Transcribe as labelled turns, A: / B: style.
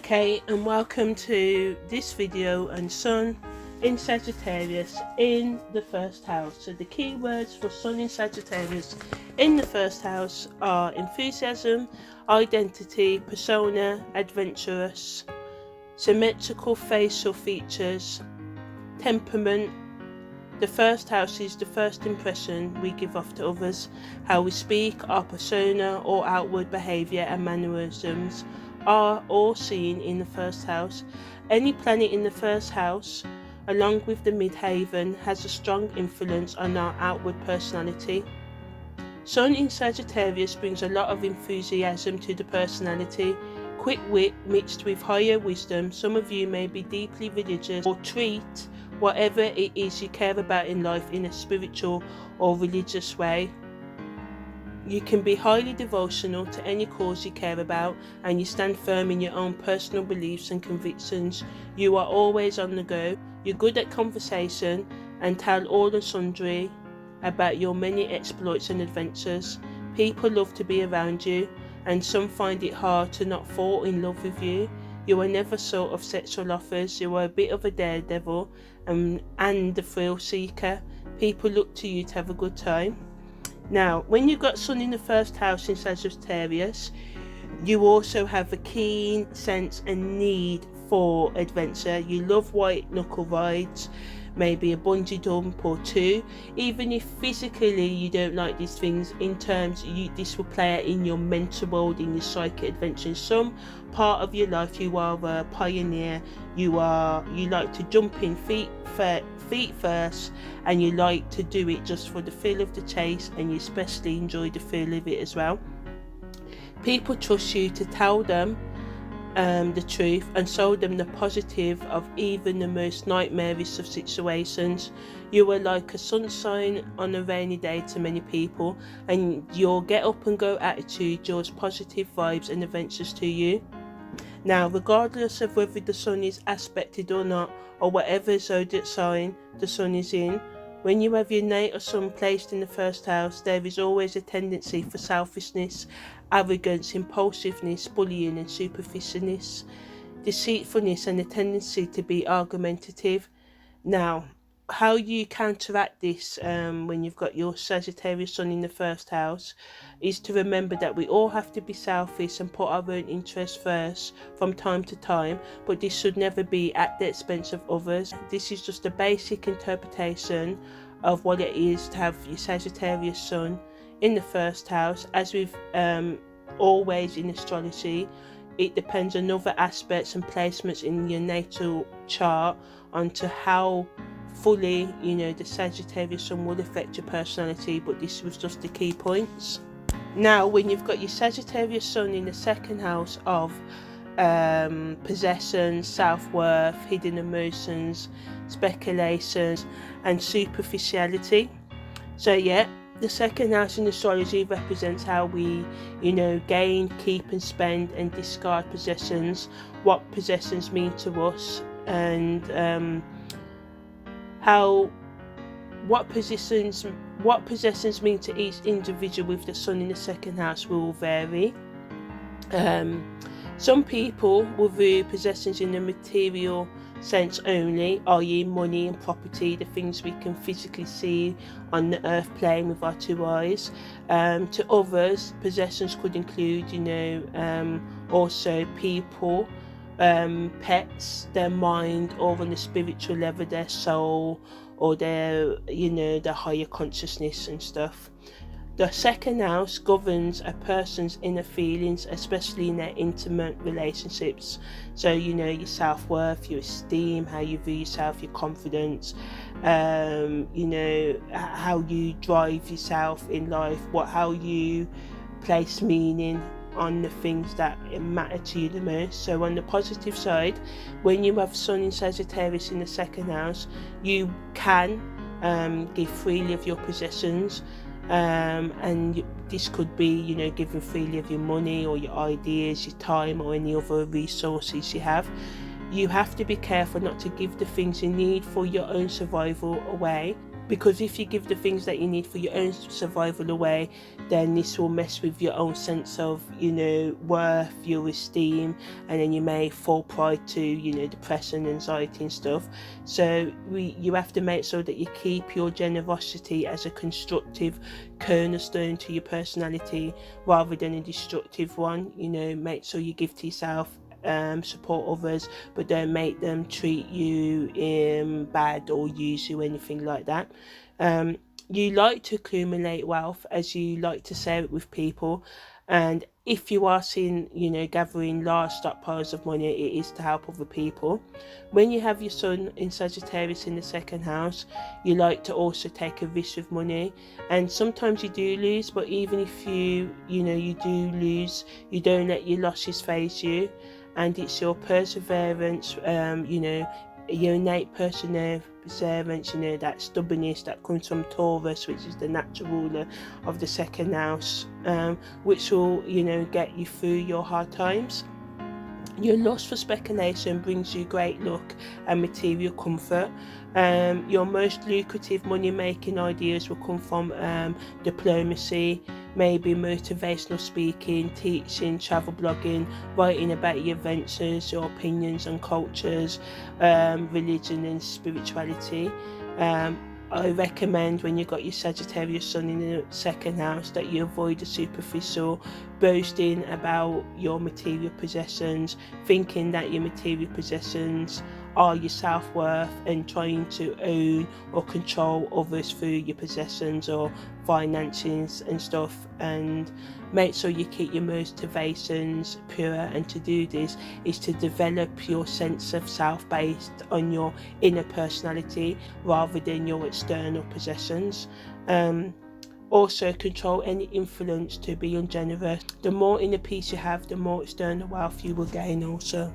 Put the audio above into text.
A: Okay, and welcome to this video on Sun in Sagittarius in the first house. So the keywords for Sun in Sagittarius in the first house are enthusiasm, identity, persona, adventurous, symmetrical facial features, temperament. The first house is the first impression we give off to others. How we speak, our persona or outward behaviour and mannerisms are all seen in the first house. Any planet in the first house, along with the midheaven, has a strong influence on our outward personality. Sun in Sagittarius brings a lot of enthusiasm to the personality, quick wit mixed with higher wisdom. Some of you may be deeply religious or treat whatever it is you care about in life in a spiritual or religious way. You can be highly devotional to any cause you care about, and you stand firm in your own personal beliefs and convictions. You are always on the go. You're good at conversation and tell all and sundry about your many exploits and adventures. People love to be around you, and some find it hard to not fall in love with you. You are never sort of sexual offers. You are a bit of a daredevil and a thrill seeker. People look to you to have a good time. Now, when you've got Sun in the first house in Sagittarius, you also have a keen sense and need for adventure. You love white knuckle rides, maybe a bungee jump or two. Even if physically you don't like these things, in terms this will play out in your mental world, in your psychic adventure. In some part of your life, you are a pioneer. You like to jump in feet first, and you like to do it just for the thrill of the chase, and you especially enjoy the thrill of it as well. People trust you to tell them the truth and show them the positive of even the most nightmarish of situations. You are like a sunshine on a rainy day to many people, and your get up and go attitude draws positive vibes and adventures to you. Now, regardless of whether the Sun is aspected or not, or whatever zodiac sign the Sun is in, when you have your natal Sun placed in the first house, there is always a tendency for selfishness, arrogance, impulsiveness, bullying and superficiousness, deceitfulness and a tendency to be argumentative. Now, how you counteract this when you've got your Sagittarius Sun in the first house is to remember that we all have to be selfish and put our own interests first from time to time, but this should never be at the expense of others. This is just a basic interpretation of what it is to have your Sagittarius Sun in the first house. As with always in astrology, it depends on other aspects and placements in your natal chart onto how fully the Sagittarius Sun will affect your personality, but this was just the key points. Now, when you've got your Sagittarius Sun in the second house of possession, self-worth, hidden emotions, speculations and superficiality. So yeah, the second house in astrology represents how we gain, keep and spend and discard possessions, what possessions mean to us, and what possessions mean to each individual with the Sun in the second house will vary. Some people will view possessions in the material sense only, i.e. money and property, the things we can physically see on the earth plane with our two eyes. To others, possessions could include also people, pets, their mind, or on the spiritual level their soul, or their their higher consciousness and stuff. The second house governs a person's inner feelings, especially in their intimate relationships. So your self-worth, your esteem, how you view yourself, your confidence, how you drive yourself in life, how you place meaning on the things that matter to you the most. So on the positive side, when you have Sun in Sagittarius in the second house, you can give freely of your possessions, and this could be giving freely of your money or your ideas, your time or any other resources you have. You have to be careful not to give the things you need for your own survival away, because if you give the things that you need for your own survival away, then this will mess with your own sense of, worth, your esteem, and then you may fall prey to, depression, anxiety and stuff. So you have to make sure that you keep your generosity as a constructive cornerstone to your personality rather than a destructive one. Make sure you give to yourself, support others, but don't make them treat you bad or use you, anything like that. You like to accumulate wealth, as you like to share it with people, and if you are seen gathering large stockpiles of money, it is to help other people. When you have your sun in Sagittarius in the second house, you like to also take a risk with money, and sometimes you do lose, but even if you do lose, you don't let your losses phase you, and it's your perseverance, your innate perseverance, that stubbornness that comes from Taurus, which is the natural ruler of the second house, which will get you through your hard times. Your lust for speculation brings you great luck and material comfort. Your most lucrative money-making ideas will come from diplomacy, maybe motivational speaking, teaching, travel blogging, writing about your adventures, your opinions and cultures, religion and spirituality. I recommend, when you got your Sagittarius sun in the second house, that you avoid the superficial, boasting about your material possessions, thinking that your material possessions are your self-worth, and trying to own or control others through your possessions or finances and stuff. And make sure you keep your motivations pure, and to do this is to develop your sense of self based on your inner personality rather than your external possessions. Also, control any influence to be ungenerous. The more inner peace you have, the more external wealth you will gain also.